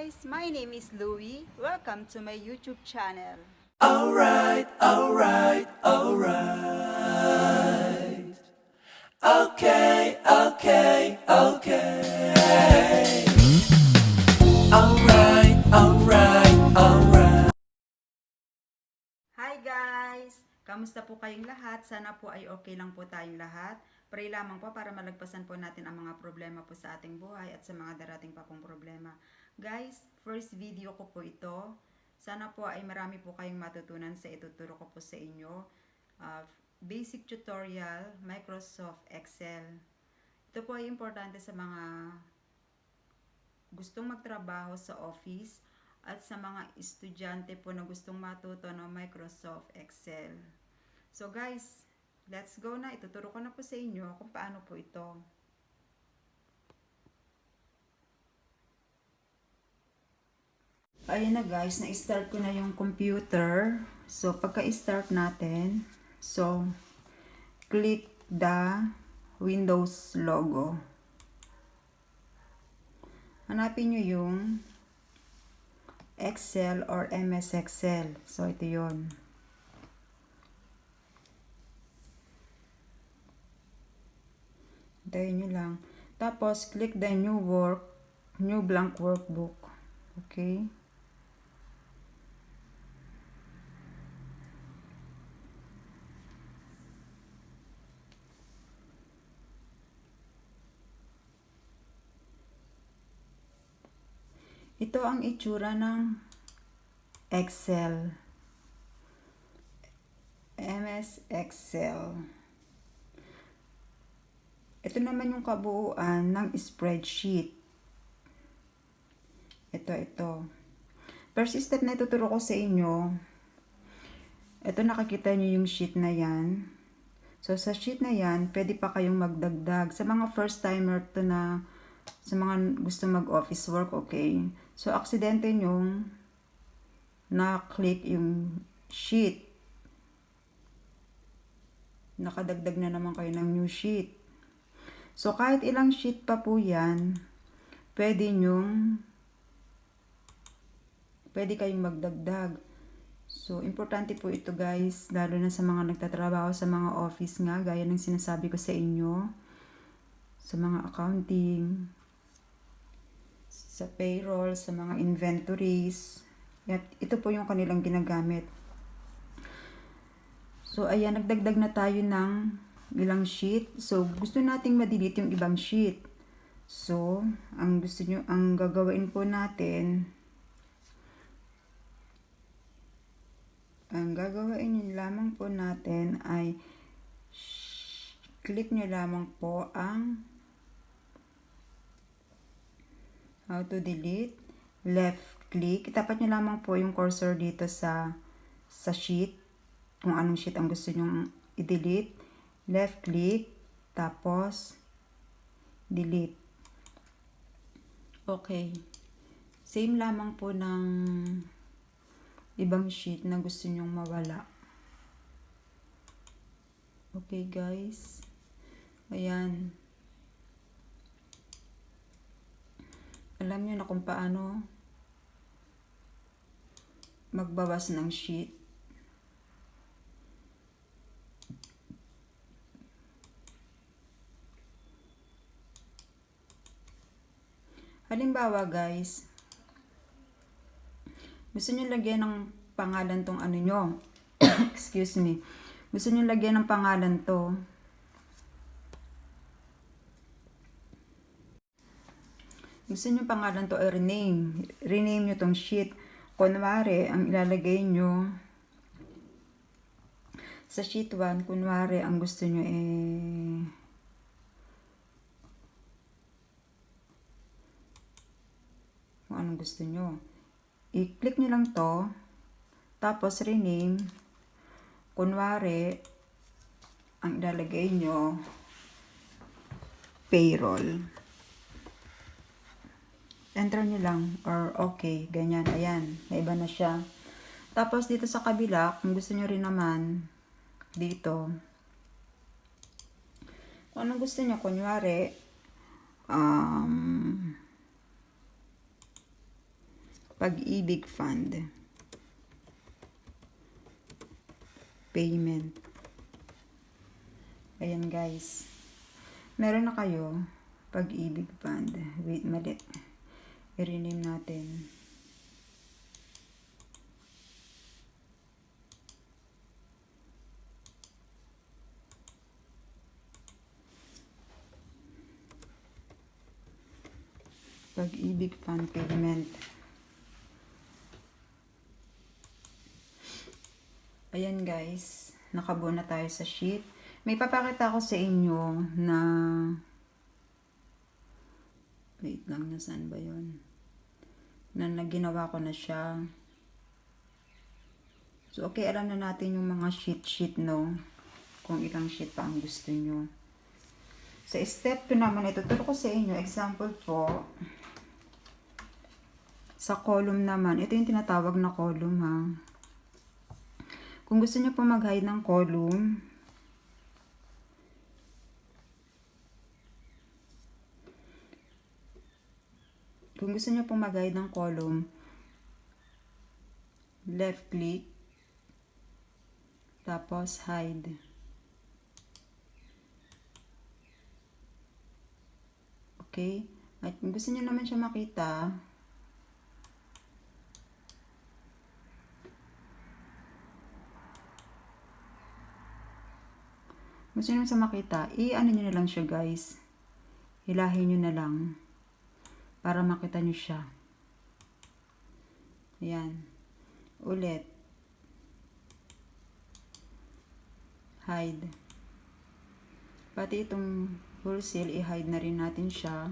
guys, my name is Louie. Welcome to my YouTube channel. Alright. Okay. Alright. Hi guys! Kamusta po kayong lahat? Sana po ay okay lang po tayong lahat. Pray lamang po para malagpasan po natin ang mga problema po sa ating buhay at sa mga darating pa pong problema. Guys, first video ko po ito. Sana po ay marami po kayong matutunan sa ituturo ko po sa inyo. Basic tutorial, Microsoft Excel. Ito po ay importante sa mga gustong magtrabaho sa office at sa mga estudyante po na gustong matuto ng Microsoft Excel. So guys, let's go na. Ituturo ko na po sa inyo kung paano po ito. Ayan na guys, na-start ko na yung computer. So pagka-start natin, so click the Windows logo. Hanapin nyo yung Excel or MSExcel. So, ito yun. Hintayin nyo lang. Tapos, click the new blank workbook. Okay. Ito ang itsura ng Excel. MSExcel. Ito naman yung kabuuan ng spreadsheet. Ito. First step na ituturo ko sa inyo. Ito, nakikita nyo yung sheet na yan. So, sa sheet na yan, pwede pa kayong magdagdag. Sa mga first timer to na, sa mga gusto mag-office work, okay. So, aksidente nyong na-click yung sheet. Nakadagdag na naman kayo ng new sheet. So, kahit ilang sheet pa po yan, pwede kayong magdagdag. So, importante po ito guys, lalo na sa mga nagtatrabaho sa mga office nga, gaya ng sinasabi ko sa inyo, sa mga accounting, sa payroll, sa mga inventories. At ito po yung kanilang ginagamit. So, ayan, nagdagdag na tayo ng ilang sheet. So, gusto nating ma-delete yung ibang sheet. So, ang gagawin po natin, lamang po natin ay click nyo lamang po ang how to delete, left click. Itapat nyo lamang po yung cursor dito sa sheet, kung anong sheet ang gusto nyo i-delete. Left click, tapos delete. Okay. Same lamang po ng ibang sheet na gusto nyong mawala. Okay guys. Ayan. Alam nyo na kung paano magbawas ng sheet. Halimbawa guys, gusto nyo lagyan ng pangalan tong ano nyo. Excuse me. Gusto nyo lagyan ng pangalan to. Gusto nyo pangalan to ay rename. Rename nyo tong sheet. Kunwari, ang ilalagay nyo sa sheet 1, kunwari, ang gusto nyo kung anong gusto nyo. I-click nyo lang to. Tapos, rename. Kunwari, ang ilalagay nyo, payroll. Enter nyo lang, or okay, ganyan, ayan, naiba na siya. Tapos, dito sa kabila, kung gusto nyo rin naman, dito, kung anong gusto nyo, kunwari, Pag-ibig Fund. Payment. Ayan guys. Meron na kayo. Pag-ibig Fund. Wait, mali. I-rename natin. Pag-ibig Fund Payment. Ayan guys, nakabuo na tayo sa sheet. May papakita ko sa inyo na wait lang, nasaan ba yun? Na ginawa ko na siya. So okay, alam na natin yung mga sheet no? Kung ilang sheet pa ang gusto nyo. Sa step 2 naman, ituturo ko sa inyo, example po, sa column naman, ito yung tinatawag na column ha. Kung gusto niyo po mag-hide ng column, left click, tapos hide. Okay? At kung gusto niyo naman siya makita, i-ano nyo na lang siya guys. Hilahin nyo na lang. Para makita nyo siya. Ayan. Ulit. Hide. Pati itong wholesale, i-hide na rin natin siya.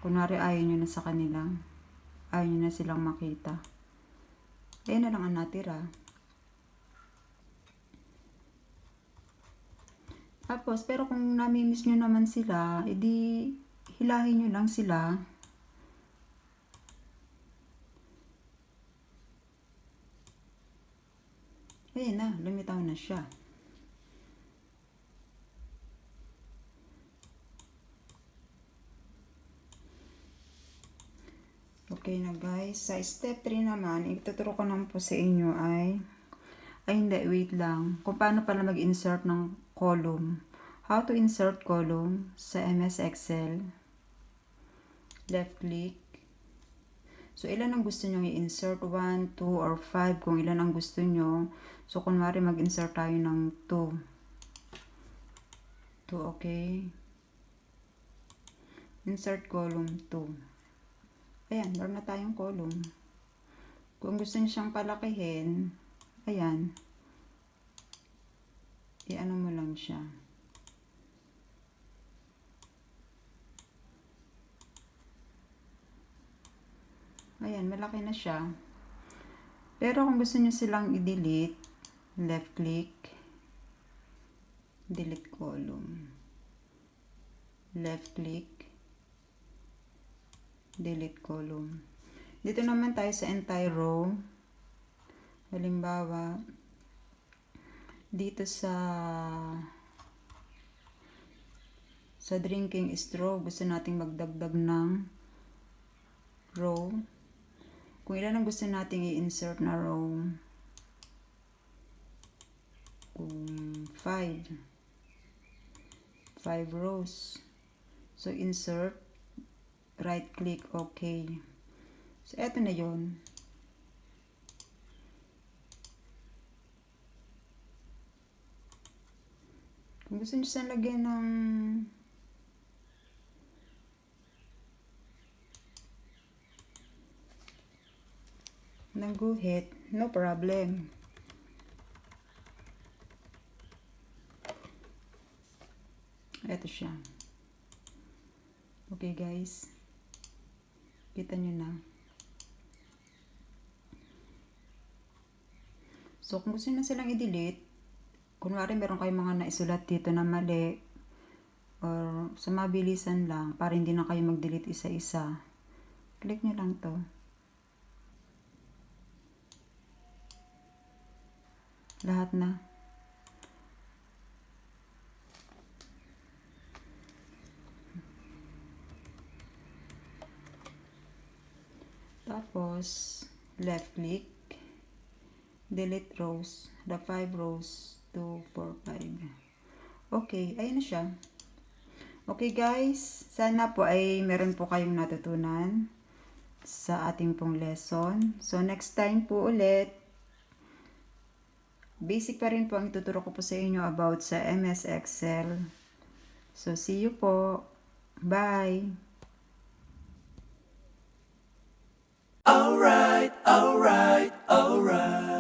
Kunwari ayaw nyo na sa kanila. Ayaw nyo na silang makita. Ayan na lang ang natira. Tapos, pero kung namimiss nyo naman sila, edi hilahin nyo lang sila. Ayan na, lumitaw na siya. Okay na guys. Sa step 3 naman, ituturo ko naman po sa inyo ay hindi, wait lang. Kung paano pala mag-insert ng column. How to insert column sa MSExcel. Left click. So, ilan ang gusto nyo i-insert? 1, 2, or 5 kung ilan ang gusto nyo. So, kunwari mag-insert tayo ng 2. 2, okay. Insert column 2. Ayan, meron na tayong column. Kung gusto nyo siyang palakihin, ayan. I-ano mo lang siya. Ayan, malaki na siya. Pero kung gusto nyo silang i-delete, left click, delete column. Left click, delete column. Dito naman tayo sa entire row. Halimbawa, dito sa drinking straw, gusto nating magdagdag ng row. Kung ilan ang gusto nating i-insert na row, kung 5 rows. So, insert, right click, okay. So, eto na yon. Kung gusto nyo saan lagyan ng guhit, no problem. Eto siya. Okay guys. Kita nyo na. So, kung gusto nyo na silang i-delete, kunwari meron kayong mga naisulat dito na mali, or sa mabilisan lang, para hindi na kayo mag-delete isa-isa, click nyo lang to. Lahat na. Tapos, left click, delete rows, the 5 rows, 2, 4, 5. Okay, ayun na siya. Okay guys, sana po ay meron po kayong natutunan sa ating pong lesson. So next time po ulit, basic pa rin po ang ituturo ko po sa inyo about sa MS Excel. So see you po. Bye! Alright, alright, alright.